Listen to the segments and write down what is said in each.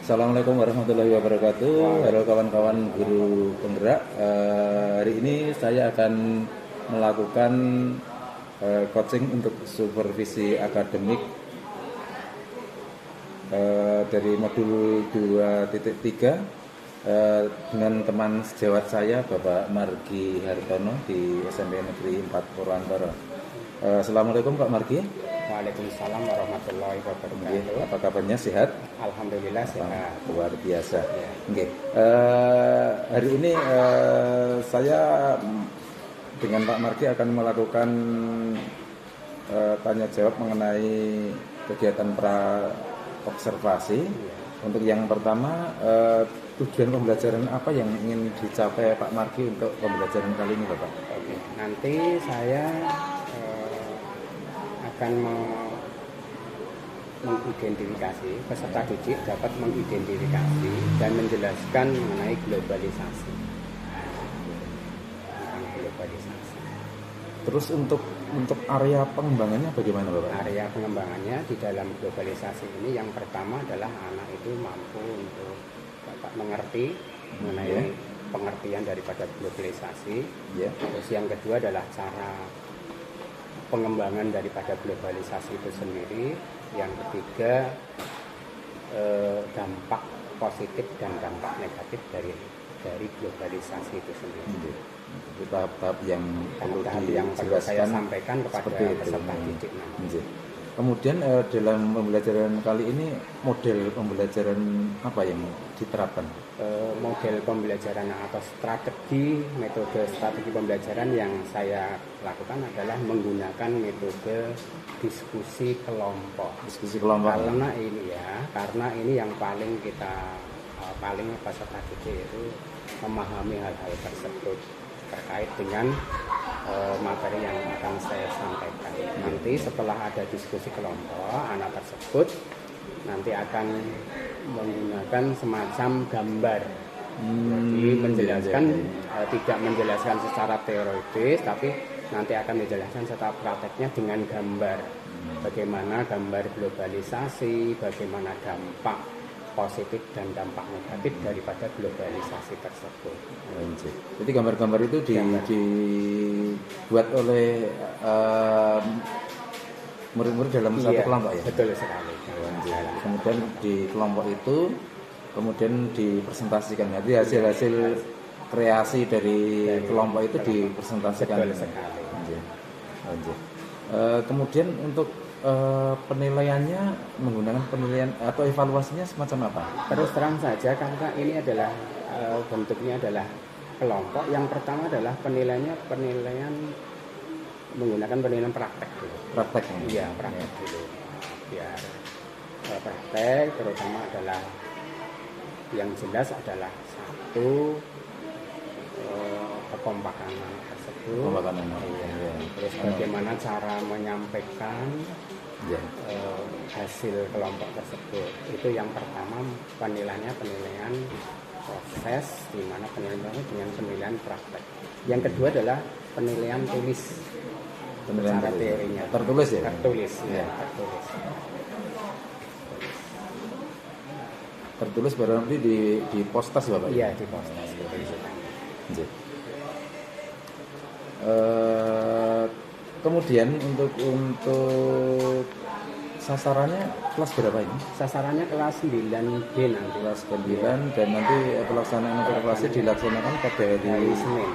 Assalamualaikum warahmatullahi wabarakatuh. Halo kawan-kawan guru penggerak. Hari ini saya akan melakukan coaching untuk supervisi akademik dari modul 2.3 dengan teman sejawat saya Bapak Margi Hartono di SMP Negeri 4 Purwantoro. Assalamualaikum Pak Margi. Waalaikumsalam warahmatullahi wabarakatuh. Apa kabarnya, sehat? Alhamdulillah sehat. Luar biasa. Ya. Oke. Hari ini saya dengan Pak Margi akan melakukan tanya jawab mengenai kegiatan pra observasi. Ya. Untuk yang pertama, tujuan pembelajaran apa yang ingin dicapai Pak Margi untuk pembelajaran kali ini, Bapak? Oke. Nanti saya akan mengidentifikasi, peserta didik dapat mengidentifikasi dan menjelaskan mengenai globalisasi. Tentang globalisasi. Terus untuk area pengembangannya bagaimana, Bapak? Area pengembangannya di dalam globalisasi ini yang pertama adalah anak itu mampu untuk dapat mengerti mengenai pengertian daripada globalisasi. Terus yang kedua adalah cara pengembangan daripada globalisasi itu sendiri. Yang ketiga, dampak positif dan dampak negatif dari globalisasi itu sendiri. Itu tahap-tahap yang perlu saya dijelaskan sampaikan kepada peserta didik nanti. Kemudian dalam pembelajaran kali ini model pembelajaran apa yang diterapkan? Model pembelajaran atau metode strategi pembelajaran yang saya lakukan adalah menggunakan metode diskusi kelompok. Karena ini yang paling peserta didik itu memahami hal-hal tersebut terkait dengan materi yang akan saya sampaikan. Nanti setelah ada diskusi kelompok, anak tersebut nanti akan menggunakan semacam gambar. Jadi menjelaskan tidak menjelaskan secara teoritis, tapi nanti akan menjelaskan secara prakteknya dengan gambar. Bagaimana gambar globalisasi, bagaimana dampak positif dan dampak negatif daripada globalisasi tersebut. Jadi gambar-gambar itu dibuat oleh murid-murid dalam satu kelompok ya? Betul sekali. Kemudian di kelompok itu kemudian dipresentasikan. Jadi hasil-hasil kreasi dari kelompok itu dipresentasikan. Betul sekali. Kemudian untuk penilaiannya menggunakan penilaian atau evaluasinya semacam apa? Terus terang saja karena ini adalah bentuknya adalah kelompok. Yang pertama adalah penilaian menggunakan penilaian praktek dulu. Praktek dulu. Biar praktek terutama adalah yang jelas adalah satu kekompakan anak tersebut. Terus bagaimana cara menyampaikan hasil kelompok tersebut. Itu yang pertama penilaian proses, di mana penilaian dengan penilaian praktek. Yang kedua adalah penilaian tulis. Secara teorinya tertulis ya? Tertulis. Tertulis baru nanti di postas Bapak? Iya, di postas. Kemudian untuk sasarannya kelas berapa ini? Sasarannya kelas 9B nanti. Kelas 9 dan nanti pelaksanaan evaluasi dilaksanakan pada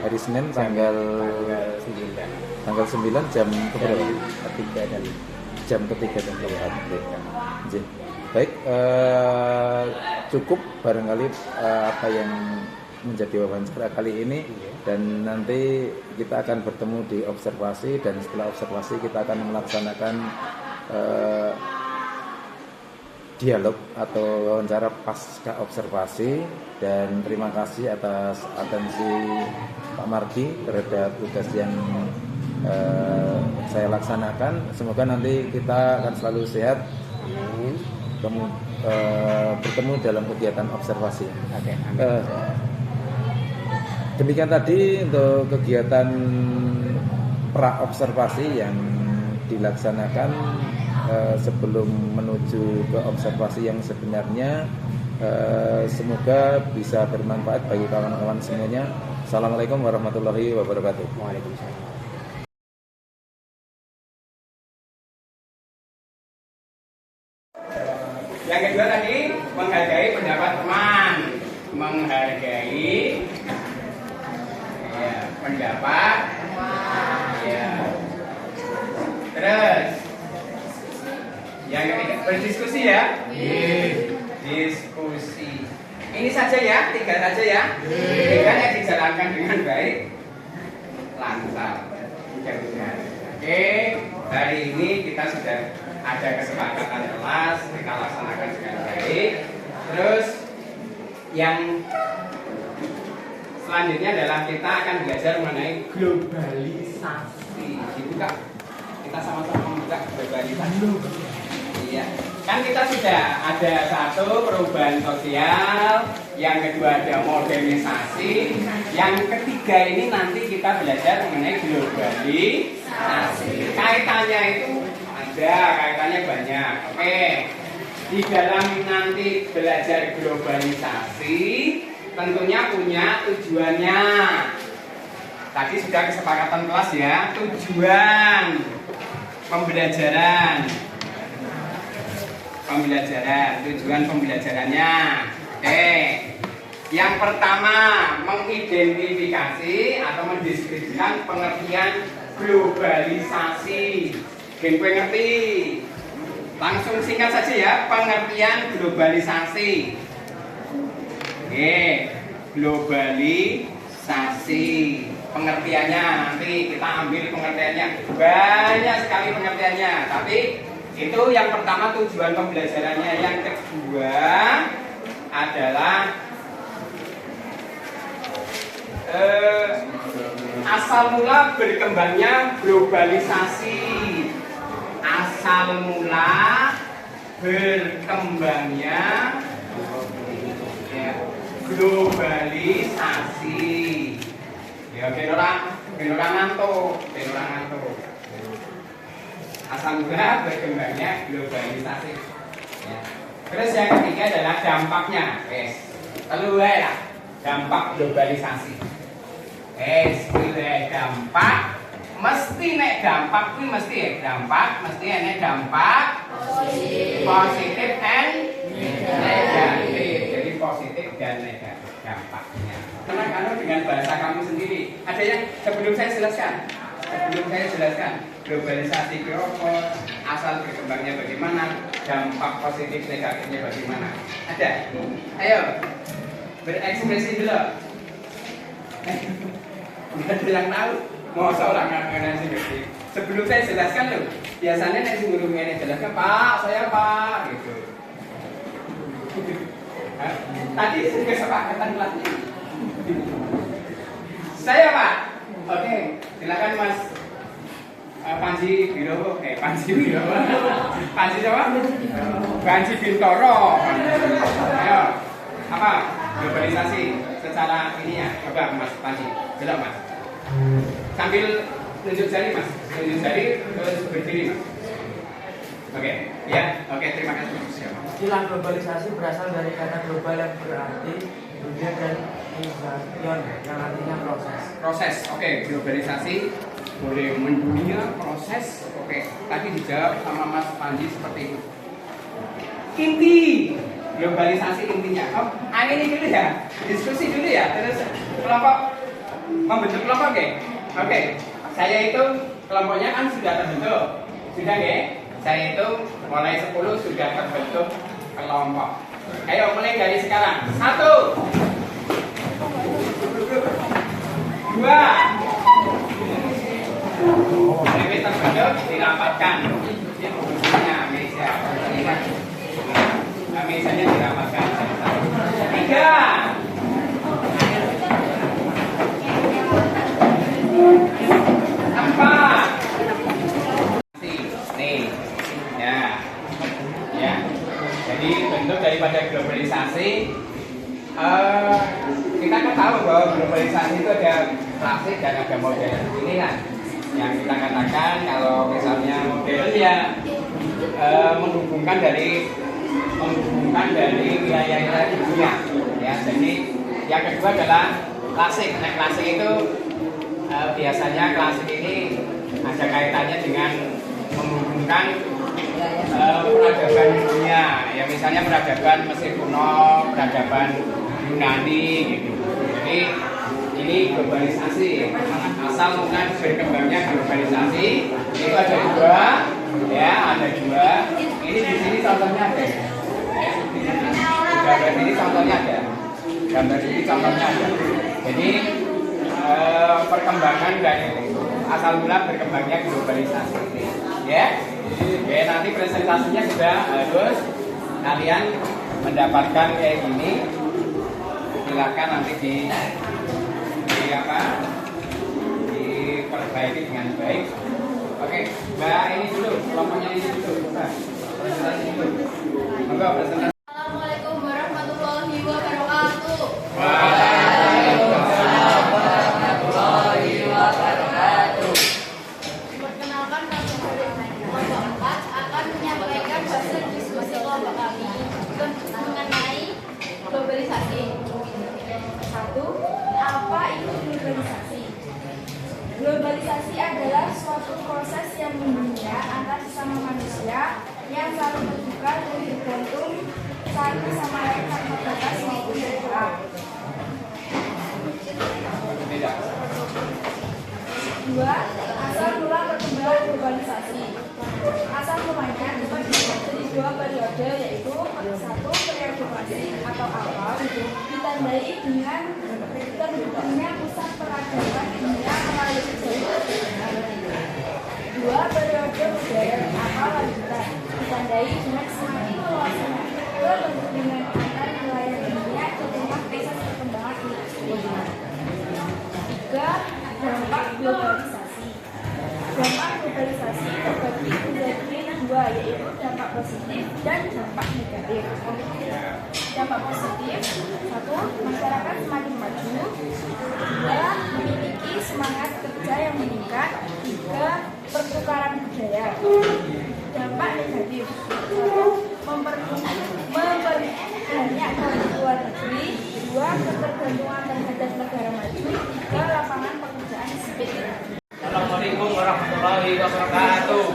hari Senin tanggal 9 jam berapa? Jam ketiga dan keempat. Baik, cukup barangkali apa yang menjadi wawancara kali ini, dan nanti kita akan bertemu di observasi, dan setelah observasi kita akan melaksanakan dialog atau wawancara pasca observasi. Dan terima kasih atas atensi Pak Margi terhadap tugas yang saya laksanakan. Semoga nanti kita akan selalu sehat. Bertemu dalam kegiatan observasi. Demikian tadi untuk kegiatan pra observasi yang dilaksanakan sebelum menuju ke observasi yang sebenarnya. Semoga bisa bermanfaat bagi kawan-kawan semuanya. Assalamualaikum warahmatullahi wabarakatuh. Waalaikumsalam. Yang kedua tadi menghargai pendapat teman, menghargai ya, pendapat ya. Terus yang ketiga berdiskusi ya. Diskusi. Ini saja ya, 3 saja ya. 3 yang dijalankan dengan baik, lancar. Mudah-mudahan. Oke, hari ini kita sudah ada kesepakatan kelas, kita laksanakan dengan baik. Terus yang selanjutnya adalah kita akan belajar mengenai globalisasi. Dibuka. Kita sama-sama membuka globalisasi. Iya. Kan kita sudah ada 1 perubahan sosial, yang kedua ada modernisasi, yang ketiga ini nanti kita belajar mengenai globalisasi. Kaitannya itu ada, kaitannya banyak. Oke. Di dalam nanti belajar globalisasi tentunya punya tujuannya. Tadi sudah kesepakatan kelas ya, tujuan pembelajaran, tujuan pembelajarannya. Oke. Yang pertama, mengidentifikasi atau mendeskripsikan pengertian globalisasi. Gen kowe ngerti? Langsung singkat saja ya, pengertian globalisasi. Oke, globalisasi. Pengertiannya nanti kita ambil pengertiannya. Banyak sekali pengertiannya, tapi itu yang pertama tujuan pembelajarannya. Yang kedua adalah asal mula berkembangnya globalisasi. Asal mula berkembangnya globalisasi. Ya, ben ora ngantuk. Asal mula berkembangnya globalisasi. Ya. Terus yang ketiga adalah dampaknya. Telu wae lah. Dampak globalisasi. Dampak. Mesti nek dampak kuwi mesti dampak, mesti nek dampak positif and negatif. Jadi positif dan negatif dampaknya. Karena kalau dengan bahasa kamu sendiri, ada yang sebelum saya jelaskan globalisasi apa, asal berkembangnya bagaimana, dampak positif negatifnya bagaimana. Ada? Ayo berekspresi dulu. Nggak ada yang tahu. Mau seorang ngapain sih ngerti? Sebelum saya jelaskan loh, biasanya nanti sebelum ini jelaskan Pak, saya Pak, gitu. Tadi sudah kesepakatan kelasnya. Saya Pak. Oke, silakan Mas Panji Birowo. Panji siapa? Panji Bintoro. Ayo, apa? Globalisasi secara ini ya. Coba Mas Panji, jelas Mas. Sambil tunjuk jari Mas, terus berdiri Mas. Oke, terima kasih. Istilah globalisasi berasal dari kata global yang berarti dunia dan innovation yang artinya proses. Oke, globalisasi boleh mendunia, proses. Oke, tadi dijawab sama Mas Panji seperti itu. Inti globalisasi intinya. Ini dulu ya, diskusi dulu ya. Terus kelompok membentuk kelompok, Oke. Saya itu kelompoknya kan sudah terbentuk, sudah Saya itu mulai 10 sudah terbentuk kelompok. Ayo mulai dari sekarang. 1, 2. Lebih terbentuk dirapatkan. Meja. Mejanya dirapatkan. 3. Jadi bentuk daripada globalisasi, kita kan tahu bahwa globalisasi itu ada klasik dan ada modern. Ini kan yang kita katakan kalau misalnya modern ya menghubungkan dari wilayah-wilayah dunia. Ya, jadi yang kedua adalah klasik. Nah, klasik itu biasanya klasik ini ada kaitannya dengan menghubungkan peradaban dunia. Ya, misalnya peradaban Mesir kuno, peradaban Yunani gitu. Jadi ini globalisasi. Asal bukan berkembangnya globalisasi itu ada dua, ya ada dua. Ini di sini contohnya ada. Ya, gambar ini contohnya ada. Gambar ini contohnya ada. Jadi perkembangan dari asal mula berkembangnya globalisasi ini. Ya, oke, nanti presentasinya sudah harus kalian mendapatkan kayak gini. Silakan nanti diperbaiki dengan baik. Oke, Mbak ini dulu, kelompoknya ini dulu. Mbak, presentasi dulu. Monggo presentasi. Assalamualaikum warahmatullahi wabarakatuh. Waalaikumsalam warahmatullahi wabarakatuh. Perkenalkan, kami dari kelompok 4 akan menyampaikan hasil diskusi kelompok kami mengenai globalisasi. 1. Apa itu globalisasi? Globalisasi adalah suatu proses yang mendunia antar sesama manusia yang saling terbuka dan bergantung satu sama lain tanpa batas maupun daerah. 2. Asal mula perkembangan globalisasi. Asal mulanya dari dua periode, yaitu 1. Periode klasik atau awal ditandai dengan terbentuknya pusat peradaban dunia melalui sejarah. 2. Periode modern atau lanjutan ditandai dengan semakin meluasnya kepentingan antar wilayah dunia di tengah proses perkembangan ini. 3. Dampak globalisasi. Dampak globalisasi terbagi menjadi dua, yaitu dampak positif dan dampak negatif. Dampak positif: 1. Masyarakat semakin maju. 2. Memiliki semangat kerja yang meningkat. 3. Pertukaran budaya. Dampak negatif: 1. Memperbanyak dari luar negeri. 2. Ketergantungan terhadap negara maju. 3. Lapangan pekerjaan sempit. Assalamualaikum warahmatullahi wabarakatuh.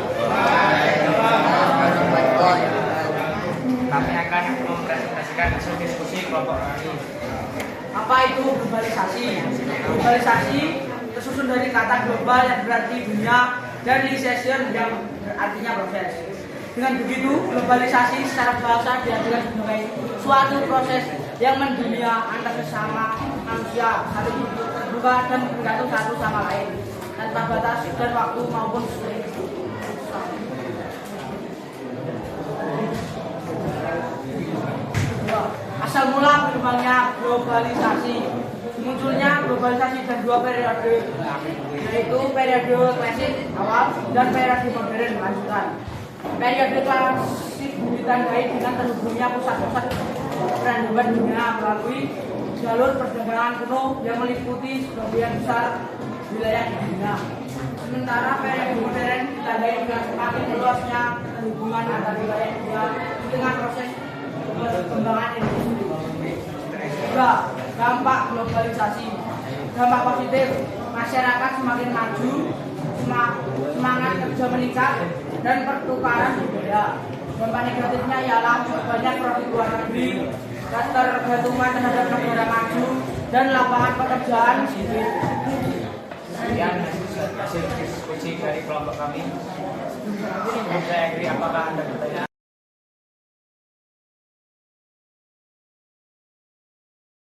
Kami akan mempresentasikan hasil diskusi kelompok kami. Apa itu globalisasi? Globalisasi tersusun dari kata global yang berarti dunia dan lisation yang artinya proses. Dengan begitu, globalisasi secara bahasa diartikan sebagai suatu proses yang mendunia antar sesama manusia, saling terbuka dan bergantung satu sama lain, tanpa batas dan waktu maupun asal mula berkembangnya globalisasi. Munculnya globalisasi dan dua periode, yaitu periode klasik awal dan periode modern lanjutan. Periode klasik ditandai dengan terhubungnya pusat-pusat peradaban dunia melalui jalur perdagangan kuno yang meliputi sebagian besar wilayah dunia. Sementara periode modern ditandai dengan semakin meluasnya hubungan antar wilayah dunia dengan proses perkembangan industri. 2. Dampak globalisasi. Dampak positif: masyarakat semakin maju, semangat kerja meningkat, dan pertukaran budaya. Dampak negatifnya ialah banyak produk luar negeri, ketergantungan terhadap negara maju, dan lapangan pekerjaan sipil. Kemudian hasil diskusi dari kelompok kami. Saya kira apakah ada pertanyaan?